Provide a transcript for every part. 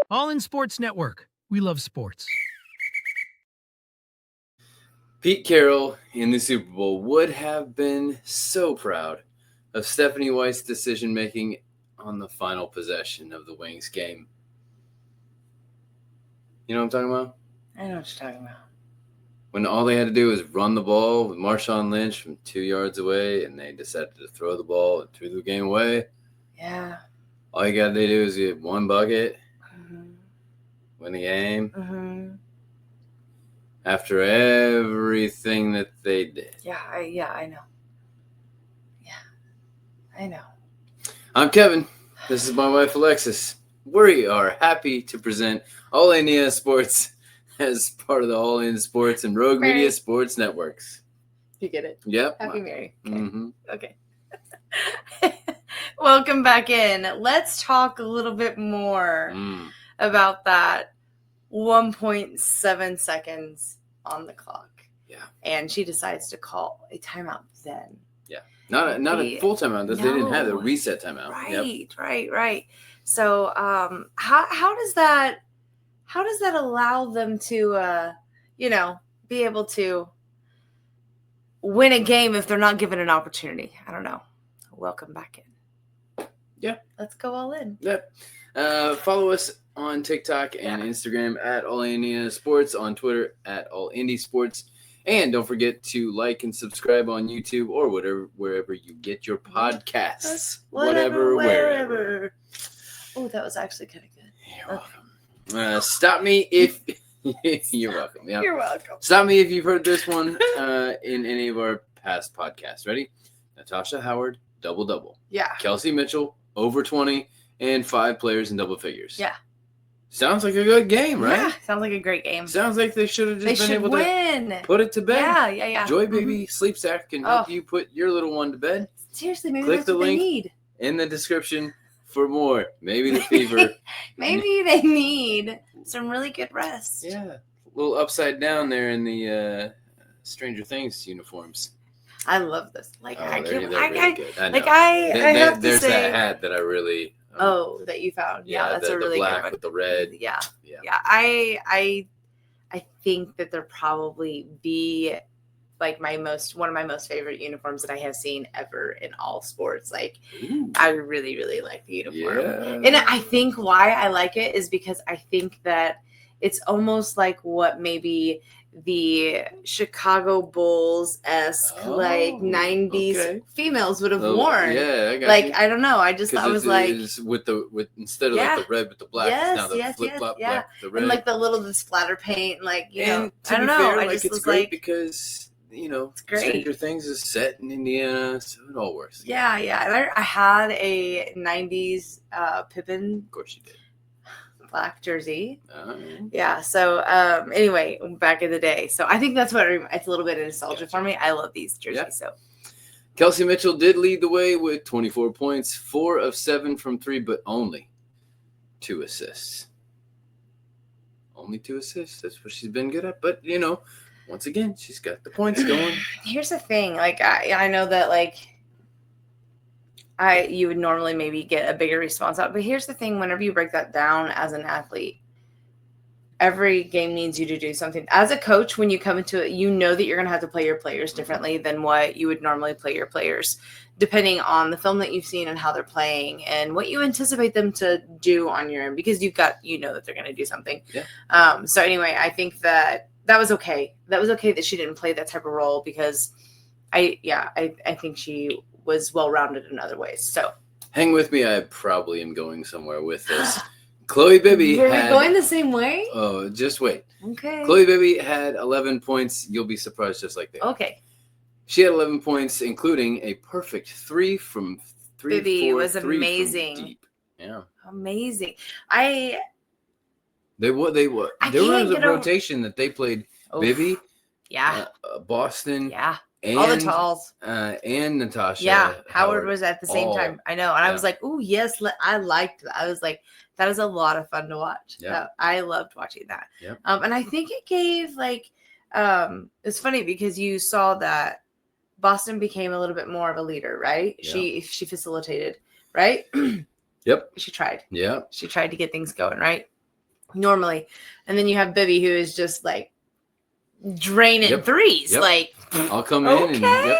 All in Sports Network. We love sports. Pete Carroll in the Super Bowl would have been so proud of Stephanie White's decision-making on the final possession of the Wings game. You know what I'm talking about? I know what you're talking about. When all they had to do was run the ball with Marshawn Lynch from 2 yards away, and they decided to throw the ball and threw the game away. Yeah. All you got to do is get one bucket, win the game. Mm-hmm. After everything that they did. Yeah, I know. Yeah, I know. I'm Kevin. This is my wife, Alexis. We are happy to present All In Sports as part of the All In Sports and Rogue Media Sports Networks. You get it? Yep. Happy Mary. Okay. Mm-hmm. Okay. Welcome back in. Let's talk a little bit more about that 1.7 seconds on the clock. Yeah. And she decides to call a timeout then. Yeah. Not a full timeout. They didn't have a reset timeout. Right. So how does that allow them to be able to win a game if they're not given an opportunity? I don't know. Welcome back in. Yeah. Let's go all in. Yep. Follow us on TikTok and Instagram at All India Sports, on Twitter at All Indie Sports, and don't forget to like and subscribe on YouTube or wherever you get your podcasts. Wherever. Oh, that was actually kind of good. You're welcome. Stop me if you're welcome. Yeah. You're welcome. Stop me if you've heard this one in any of our past podcasts. Ready? Natasha Howard, double. Yeah. Kelsey Mitchell, over 20, and 5 players in double figures. Yeah. Sounds like a good game, right? Yeah, sounds like a great game. Sounds like they should have just been able to put it to bed. Yeah. Joi Baby Sleep Sack can help you put your little one to bed. Seriously, maybe Click that's the what link they need. In the description for more. Maybe the fever. Maybe they need some really good rest. Yeah. A little upside down there in the Stranger Things uniforms. I love this. Like, I can't. Really good. I know. Like, I have to there's say. There's that hat that I really. That you found. Yeah, that's a really the black good one. with the red. Yeah. I think that they'll probably be like one of my most favorite uniforms that I have seen ever in all sports. Like, I really, really like the uniform. Yeah. And I think why I like it is because I think that it's almost like what maybe the Chicago Bulls-esque 90s females would have worn. Yeah, I got like you. I don't know. I just thought it was like with instead of like the red with the black, it's now the flip flop black, the red, and like the splatter paint, like I don't know. Fair, I like, just it's was great like because it's great. Stranger Things is set in Indiana, so it all works. Yeah. And I had a 90s Pippin. Of course you did. Black jersey. Yeah. So anyway, back in the day. So I think that's what it's a little bit of nostalgia for me. I love these jerseys. Yeah. So Kelsey Mitchell did lead the way with 24 points, 4 of 7 from 3, but only 2 assists. Only 2 assists. That's what she's been good at. But once again, she's got the points going. Here's the thing. Like I know that you would normally maybe get a bigger response out. But here's the thing, whenever you break that down as an athlete, every game needs you to do something. As a coach, when you come into it, you know that you're going to have to play your players differently than what you would normally play your players, depending on the film that you've seen and how they're playing and what you anticipate them to do on your end, because that they're going to do something. Yeah. So anyway, I think that was okay. That was okay that she didn't play that type of role, because I think she was well-rounded in other ways. So hang with me. I probably am going somewhere with this. Joi Baby Were we going the same way? Oh, just wait. Okay. Joi Baby had 11 points. You'll be surprised just like that. Okay. She had 11 points, including a perfect 3 from 3. Baby 4, was 3 amazing. From deep. Yeah. Amazing. There was a rotation that they played. Baby. Yeah. Boston. Yeah. And, all the talls. And Natasha. Yeah. Howard was at the same time. I know. And yeah. I was like, oh, yes. I liked that. I was like, that was a lot of fun to watch. Yeah. I loved watching that. Yeah. And I think it gave it's funny because you saw that Boston became a little bit more of a leader, right? Yeah. She facilitated, right? Yep. She tried. Yeah. She tried to get things going, right? Normally. And then you have Bibby, who is just like draining threes. Yep. Like, I'll come okay. in and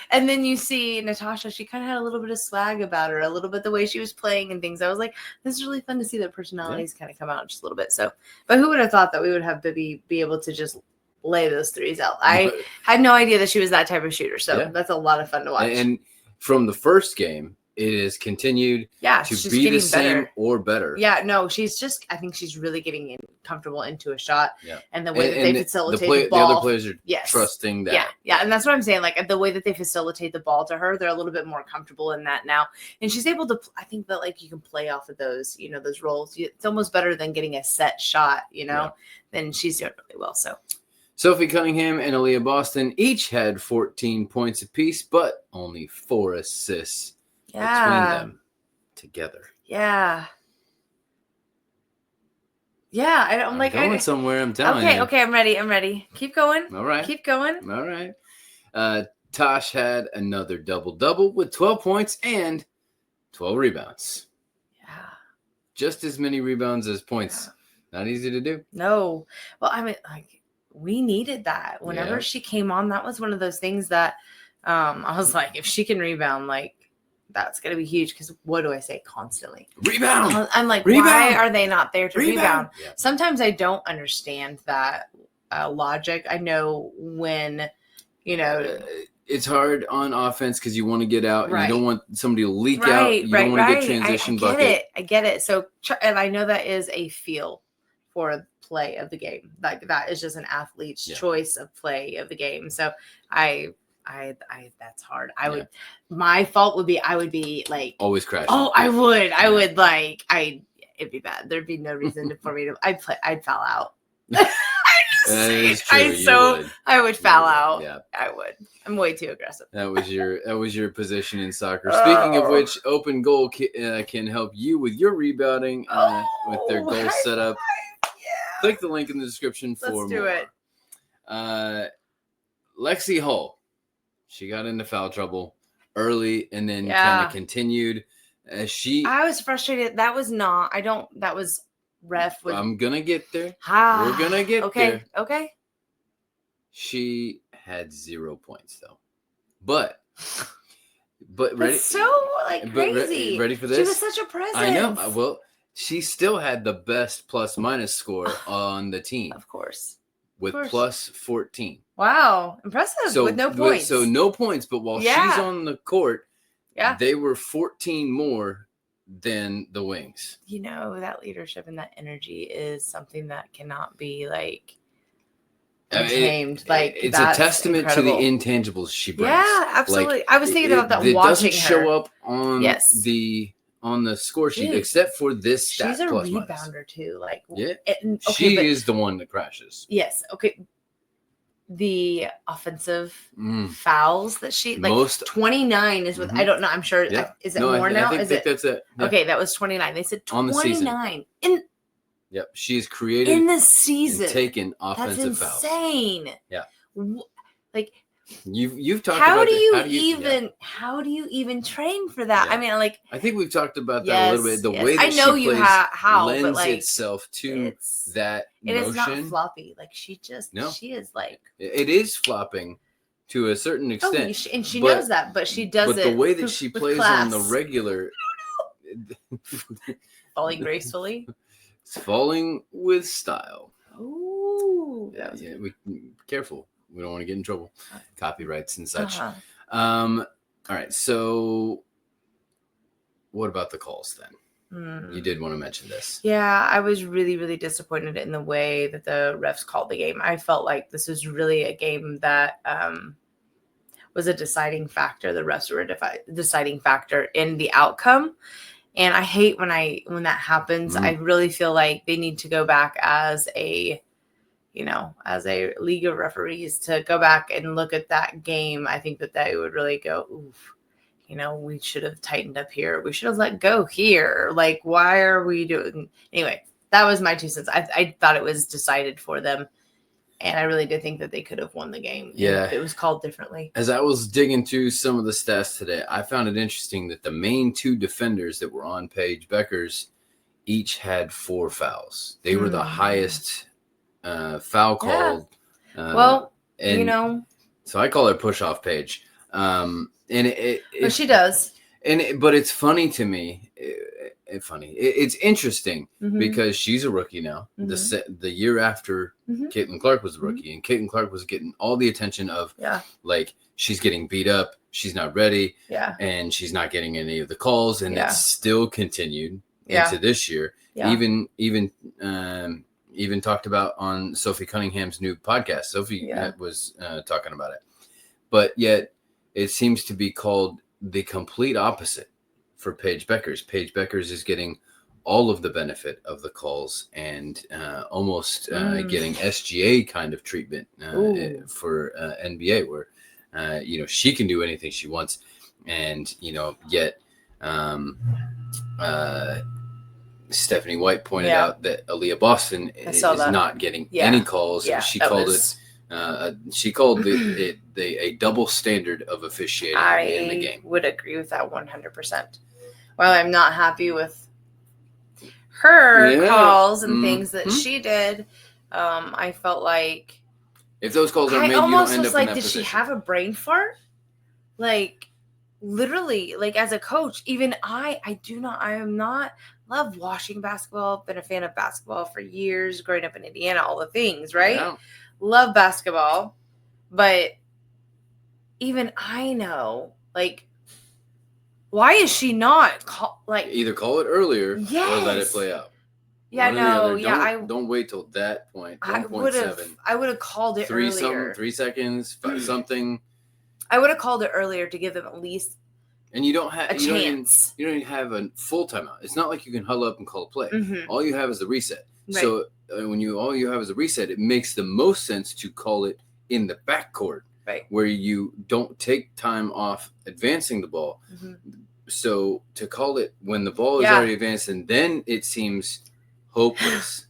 And then you see Natasha, she kind of had a little bit of swag about her, a little bit the way she was playing and things. I was like, this is really fun to see their personalities kind of come out just a little bit. So, but who would have thought that we would have Bibby be able to just lay those threes out? I had no idea that she was that type of shooter. So that's a lot of fun to watch. And from the first game, it has continued to be the same or better. Yeah, no, I think she's really getting comfortable into a shot. Yeah. And the way that they facilitate the ball. The other players are trusting that. Yeah, yeah. And that's what I'm saying. Like the way that they facilitate the ball to her, they're a little bit more comfortable in that now. And she's able to, I think that like you can play off of those, those roles. It's almost better than getting a set shot, then she's doing really well. So Sophie Cunningham and Aaliyah Boston each had 14 points apiece, but only 4 assists. Between them together. Yeah. Yeah. I'm like going somewhere. I'm telling you. Okay. I'm ready. Keep going. All right. Keep going. All right. Tosh had another double with 12 points and 12 rebounds. Yeah. Just as many rebounds as points. Yeah. Not easy to do. No. Well, I mean, like we needed that. Whenever she came on, that was one of those things that I was like, if she can rebound, like. That's going to be huge because what do I say constantly? Rebound. I'm like, rebound. Why are they not there to rebound? Yeah. Sometimes I don't understand that logic. I know when, it's hard on offense because you want to get out and you don't want somebody to leak out. You don't want to get transition bucket. I get it. So, and I know that is a feel for play of the game. Like that is just an athlete's choice of play of the game. So that's hard. My fault would be, I would be like always crashing. Oh, I would like, it'd be bad. There'd be no reason for me to, I'd foul out. I would foul out. Yeah. I would. I'm way too aggressive. That was your position in soccer. Speaking of which, Open Goal can help you with your rebounding with their goal setup. Yeah. Click the link in the description for more. Let's do it. Lexi Hull. She got into foul trouble early and then kind of continued. I was frustrated. That was ref. I'm going to get there. We're going to get there. Okay. She had 0 points though. But ready? That's so crazy. Ready for this? She was such a presence. I know. Well, she still had the best plus minus score on the team. Of course. With plus 14. Wow. Impressive. With no points. So no points, but while she's on the court, they were 14 more than the Wings. That leadership and that energy is something that cannot be tamed. It's a testament incredible. To the intangibles she brings. Yeah, absolutely. I was thinking about that watching her. It doesn't show up on the score sheet, except for this stat. She's a plus rebounder minus. too. She is the one that crashes. Yes. Okay. The offensive fouls that she most 29 is with. I don't know. I'm sure. Is it more now? I think that's it. Yeah. Okay, that was 29. They said 29 on the season. Yep, she's created in the season. And taken offensive fouls. That's insane. Yeah. You've talked how about do you how do you even train for that? I mean, I think we've talked about that a little bit. The way that I know she you plays how lends but itself to that it motion. Is not floppy. She is it is flopping to a certain extent. And she knows that, but she does it. But the way that she plays on the regular, falling gracefully, it's falling with style. Ooh, careful. We don't want to get in trouble. Copyrights and such. All right. So what about the calls then? You did want to mention this. Yeah, I was really, really disappointed in the way that the refs called the game. I felt like this was really a game that was a deciding factor. The refs were a deciding factor in the outcome. And I hate when that happens. I really feel like they need to go back as a league of referees to go back and look at that game. I think that they would really go, oof, we should have tightened up here. We should have let go here. Why are we doing? Anyway, that was my 2 cents. I thought it was decided for them. And I really did think that they could have won the game. Yeah. If it was called differently. As I was digging through some of the stats today, I found it interesting that the main 2 defenders that were on Paige Becker's each had 4 fouls. They were the highest foul called. Well, and so I call her push off Paige. And but she does. But it's funny to me. It's interesting because she's a rookie now. The year after Caitlin Clark was a rookie, and Caitlin Clark was getting all the attention of like she's getting beat up, she's not ready, and she's not getting any of the calls, and it's still continued into this year. Even talked about on Sophie Cunningham's new podcast. Sophie was talking about it, but yet it seems to be called the complete opposite for Paige Beckers. Paige Beckers is getting all of the benefit of the calls and almost getting SGA kind of treatment for NBA, where she can do anything she wants, and yet Stephanie White pointed out that Aaliyah Boston is not getting any calls. And she called it a double standard of officiating in the game. I would agree with that 100%. While I'm not happy with her calls and things that she did, I felt like if those calls are made, you don't end up in that did position. she have a brain fart? Like literally, like as a coach, even I am not love watching basketball. Been a fan of basketball for years, growing up in Indiana, all the things, right? Yeah. Love basketball, but even I know, like, why is she not either call it earlier or let it play out? Yeah, Don't wait till that point. I would have called it earlier. 3 seconds, something. I would have called it earlier to give them at least and you don't have a chance. You don't even have a full timeout. It's not like you can huddle up and call a play. All you have is the reset. Right. So when all you have is a reset, it makes the most sense to call it in the backcourt, right, where you don't take time off advancing the ball. So to call it when the ball is already advanced, and then it seems hopeless.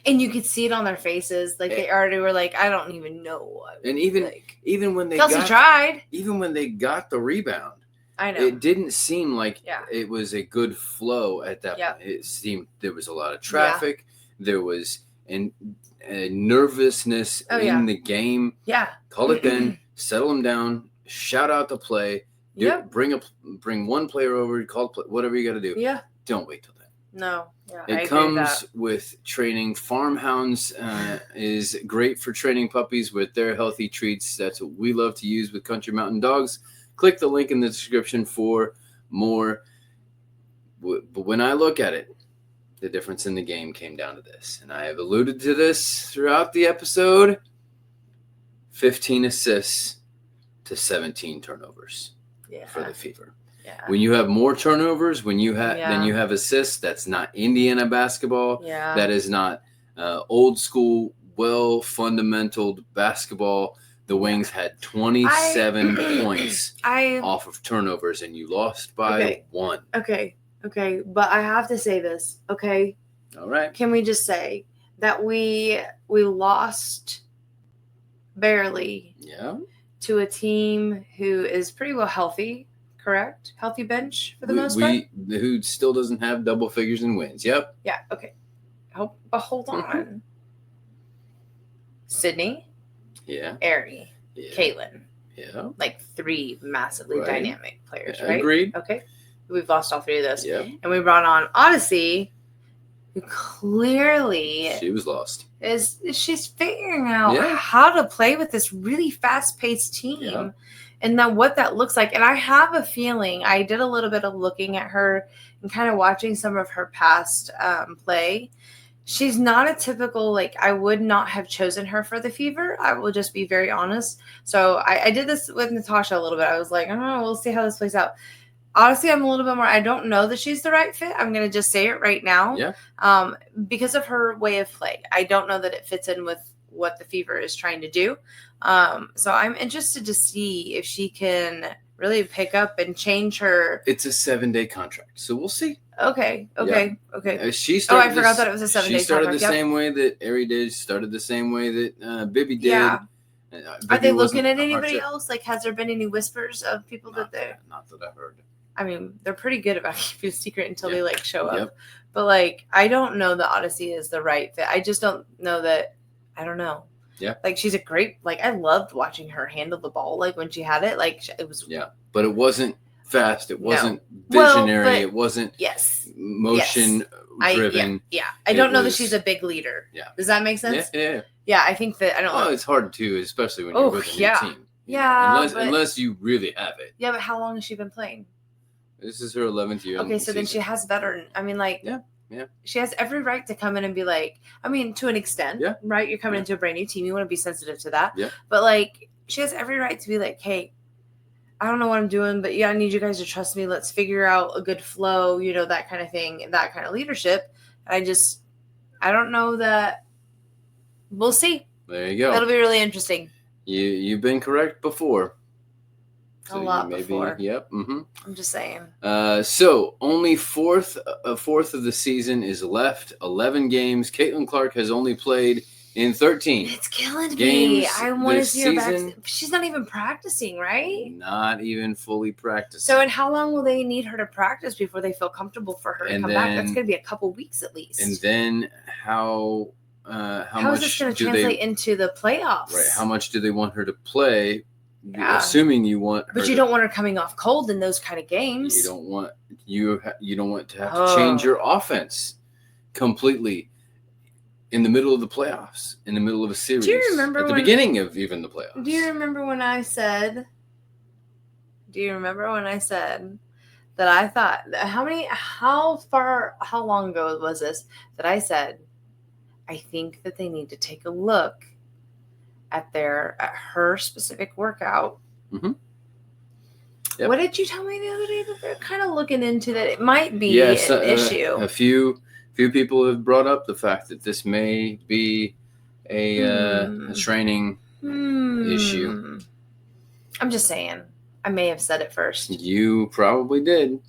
And you could see it on their faces, like they already were like, I don't even know what. And even when they tried, even when they got the rebound, I know it didn't seem like it was a good flow at that point. It seemed there was a lot of traffic. There was a nervousness in the game. Call it then, settle them down, shout out the play. Bring one player over, call play, whatever you got to do. Don't wait till then. No. It comes with training. Hounds is great for training puppies with their healthy treats. That's what we love to use with Country Mountain Dogs. Click the link in the description for more. But when I look at it, the difference in the game came down to this. And I have alluded to this throughout the episode. 15 assists to 17 turnovers for the Fever. When you have more turnovers, than you have assists, that's not Indiana basketball. That is not old school, well fundamental basketball. The Wings had 27 points off of turnovers, and you lost by 1. Okay, but I have to say this. Okay. All right. Can we just say that we lost barely? To a team who is pretty well healthy. Correct? Healthy bench for the most part? Who still doesn't have double figures in wins. Yep. Yeah, okay. But hold on. Sydney? Yeah. Ari? Yeah. Caitlin? Yeah. Like 3 massively dynamic players, right? Agreed. Okay. We've lost all 3 of those. Yeah. And we brought on Odyssey, who clearly she was lost. She's figuring out how to play with this really fast-paced team and then what that looks like. And I have a feeling, I did a little bit of looking at her and kind of watching some of her past play. She's not a typical, like, I would not have chosen her for the Fever. I will just be very honest. So I did this with Natasha a little bit. I was like, oh, we'll see how this plays out. Honestly, I'm a little bit more, I don't know that she's the right fit. I'm going to just say it right now. Because of her way of play. I don't know that it fits in with what the Fever is trying to do. So I'm interested to see if she can really pick up and change her. It's a 7-day contract, so we'll see. Okay. She Oh, started. I forgot that it was a 7-day She started contract. the Yep. same way that Ari did. Started the same way that Bibby did. Yeah. Are they Bibby looking wasn't at a anybody hardship. else? Like, has there been any whispers of people that they're? Not that I've heard. I mean, they're pretty good about keeping it secret until they like show up. Yep. But like, I don't know that Odyssey is the right fit. I just don't know that. I don't know. Yeah. Like, she's a great. Like, I loved watching her handle the ball. Like when she had it, like it was. Yeah, but it wasn't fast. It wasn't Well, visionary. but- it wasn't motion driven. Yeah. I don't know that was- she's a big leader. Yeah. Does that make sense? Yeah. Yeah, I think that I don't. Well, it's hard too, especially when you're with a new yeah. team. you know, Yeah, unless you really have it. Yeah, but how long has she been playing? This is her 11th year. Okay, so then she has veteran. I mean, like, Yeah. She has every right to come in and be like, I mean, to an extent, Yeah. right? You're coming into a brand new team. You want to be sensitive to that. Yeah. But like, she has every right to be like, hey, I don't know what I'm doing, but yeah, I need you guys to trust me. Let's figure out a good flow, that kind of thing, that kind of leadership. I don't know that. We'll see. There you go. That'll be really interesting. You've been correct before. A lot before. Yep. Mm-hmm. I'm just saying. So only a fourth of the season is left. 11 games. Caitlin Clark has only played in 13. It's killing me. games I want to this see her back. season. She's not even practicing, right? Not even fully practicing. So, and how long will they need her to practice before they feel comfortable for her to come back? That's going to be a couple weeks at least. And then how how much is this going to do translate they, into the playoffs? right? How much do they want her to play? Yeah. Assuming you want, but you don't want her coming off cold in those kind of games. You don't want you don't want to have to change your offense completely in the middle of the playoffs, in the middle of a series. Do you remember at the beginning of even the playoffs? Do you remember when I said? That I thought how long ago was this that I said I think that they need to take a look at her specific workout. Mm-hmm. Yep. What did you tell me the other day that they're kind of looking into that it might be an issue? A few people have brought up the fact that this may be a training issue. I'm just saying. I may have said it first. You probably did.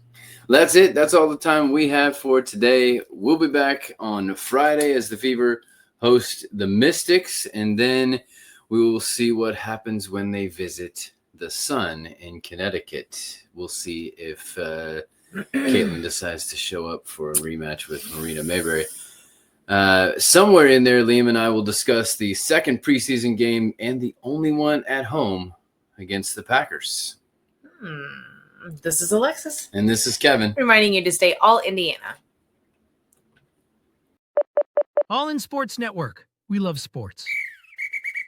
That's it. That's all the time we have for today. We'll be back on Friday as the Fever host the Mystics, and then we will see what happens when they visit the Sun in Connecticut. We'll see if Caitlin decides to show up for a rematch with Marina Mayberry. Somewhere in there, Liam and I will discuss the second preseason game and the only one at home against the Packers. This is Alexis. And this is Kevin. Reminding you to stay all Indiana. All in Sports Network. We love sports.